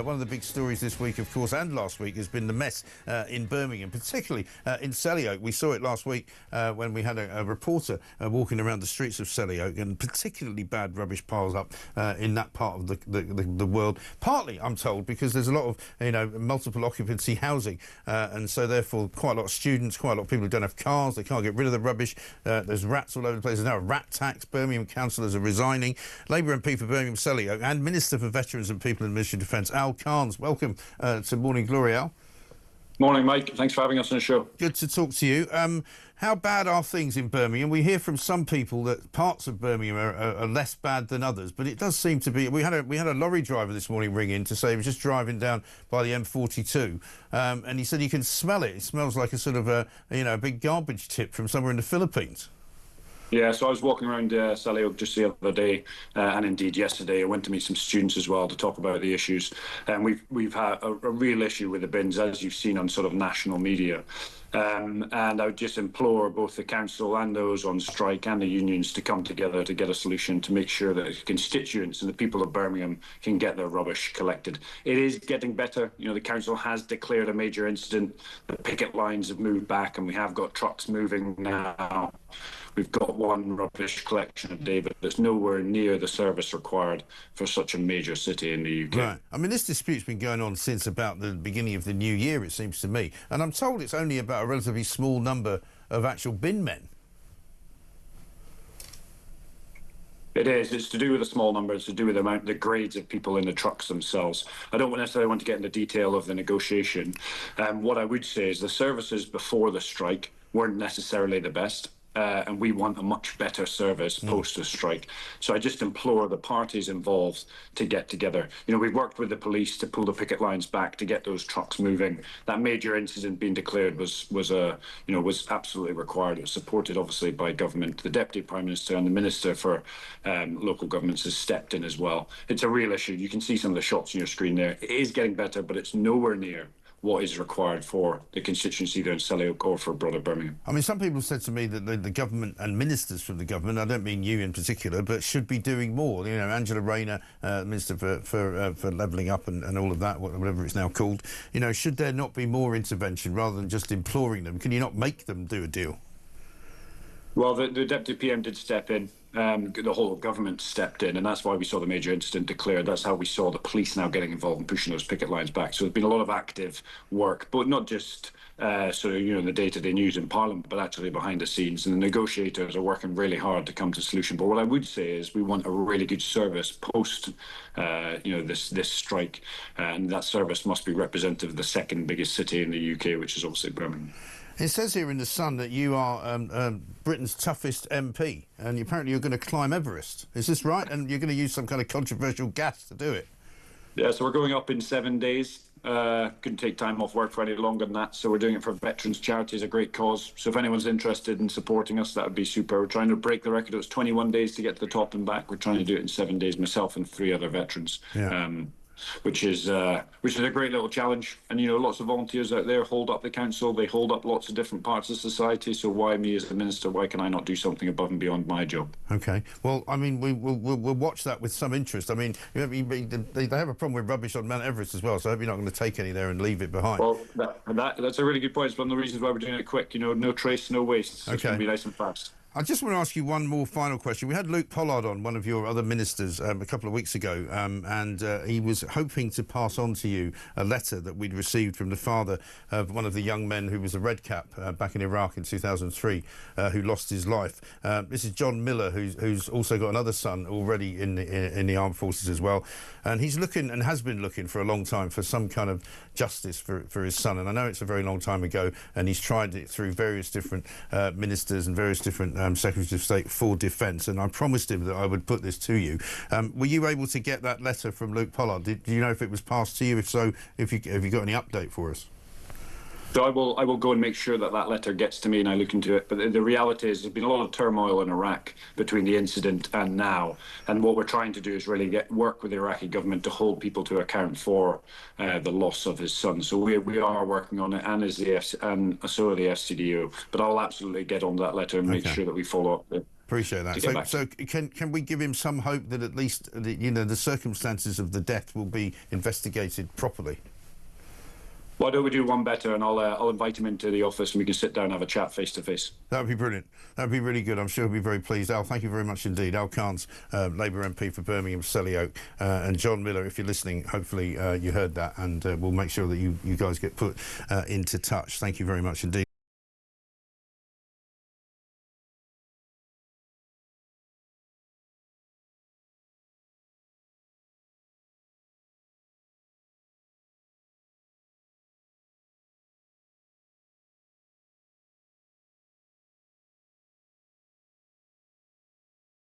One of the big stories this week, of course, and last week, has been the mess in Birmingham, particularly in Selly Oak. We saw it last week when we had a reporter walking around the streets of Selly Oak, and particularly bad rubbish piles up in that part of the world. Partly, I'm told, because there's a lot of multiple occupancy housing, and so therefore quite a lot of students, quite a lot of people who don't have cars, they can't get rid of the rubbish. There's rats all over the place. There's now a rat tax. Birmingham councillors are resigning. Labour MP for Birmingham Selly Oak and Minister for Veterans and People and Military Defence, Al Carnes. Welcome to Morning Glory, Al. Morning, Mike. Thanks for having us on the show. Good to talk to you. How bad are things in Birmingham? We hear from some people that parts of Birmingham are less bad than others, but it does seem to be. We had a lorry driver this morning ring in to say he was just driving down by the M42, and he said you can smell it. It smells like a sort of a big garbage tip from somewhere in the Philippines. Yeah, so I was walking around Selly Oak just the other day, and indeed yesterday I went to meet some students as well to talk about the issues. And we've had a real issue with the bins, as you've seen on sort of national media. And I would just implore both the council and those on strike and the unions to come together to get a solution to make sure that the constituents and the people of Birmingham can get their rubbish collected. It is getting better. The council has declared a major incident. The picket lines have moved back and we have got trucks moving now. We've got one rubbish collection a day, but it's nowhere near the service required for such a major city in the UK. Right. I mean, this dispute's been going on since about the beginning of the new year, it seems to me. And I'm told it's only about a relatively small number of actual bin men. It is. It's to do with a small number. It's to do with the grades of people in the trucks themselves. I don't necessarily want to get into detail of the negotiation. What I would say is the services before the strike weren't necessarily the best. And we want a much better service post the strike. So I just implore the parties involved to get together. We've worked with the police to pull the picket lines back to get those trucks moving. That major incident being declared was absolutely required. It was supported obviously by government. The Deputy Prime Minister and the Minister for Local Governments has stepped in as well. It's a real issue. You can see some of the shots on your screen there. It is getting better, but it's nowhere near what is required for the constituency either in Selly Oak or for broader Birmingham. I mean, some people said to me that the government and ministers from the government, I don't mean you in particular, but should be doing more. Angela Rayner, Minister for Levelling Up and all of that, whatever it's now called. Should there not be more intervention rather than just imploring them? Can you not make them do a deal? Well, the Deputy PM did step in. The whole government stepped in, and that's why we saw the major incident declared. That's how we saw the police now getting involved and pushing those picket lines back. So there's been a lot of active work, but not just the day-to-day news in Parliament, but actually behind the scenes. And the negotiators are working really hard to come to a solution. But what I would say is we want a really good service post, this strike, and that service must be representative of the second biggest city in the UK, which is obviously Birmingham. It says here in The Sun that you are Britain's toughest MP, and apparently you're going to climb Everest. Is this right? And you're going to use some kind of controversial gas to do it? Yeah, so we're going up in 7 days. Couldn't take time off work for any longer than that, so we're doing it for veterans charities, a great cause. So if anyone's interested in supporting us, that would be super. We're trying to break the record. It was 21 days to get to the top and back. We're trying to do it in 7 days, myself and 3 other veterans. Yeah. Which is a great little challenge. And lots of volunteers out there hold up the council. They hold up lots of different parts of society. So why me as a minister? Why can I not do something above and beyond my job? Okay. Well, I mean, we'll watch that with some interest. I mean, they have a problem with rubbish on Mount Everest as well. So I hope you're not going to take any there and leave it behind. Well, that's a really good point. It's one of the reasons why we're doing it quick. No trace, no waste. So it's going to be nice and fast. I just want to ask you one more final question. We had Luke Pollard on, one of your other ministers, a couple of weeks ago, and he was hoping to pass on to you a letter that we'd received from the father of one of the young men who was a Red Cap back in Iraq in 2003, who lost his life. This is John Miller, who's also got another son already in the armed forces as well, and he's looking and has been looking for a long time for some kind of justice for his son. And I know it's a very long time ago, and he's tried it through various different ministers and various different Secretary of State for Defence, and I promised him that I would put this to you. Were you able to get that letter from Luke Pollard? Do you know if it was passed to you? If so, have you got any update for us? So I will go and make sure that that letter gets to me and I look into it. But the reality is there's been a lot of turmoil in Iraq between the incident and now. And what we're trying to do is really work with the Iraqi government to hold people to account for the loss of his son. So we are working on it, and and so are the FCDO. But I'll absolutely get on that letter and make sure that we follow up with. Appreciate that. So can we give him some hope that at least the circumstances of the death will be investigated properly? Why don't we do one better, and I'll invite him into the office and we can sit down and have a chat face to face. That would be brilliant. That would be really good. I'm sure he'll be very pleased. Al, thank you very much indeed. Al Carnes, Labour MP for Birmingham, Selly Oak, and John Miller, if you're listening, hopefully you heard that, and we'll make sure that you guys get put into touch. Thank you very much indeed.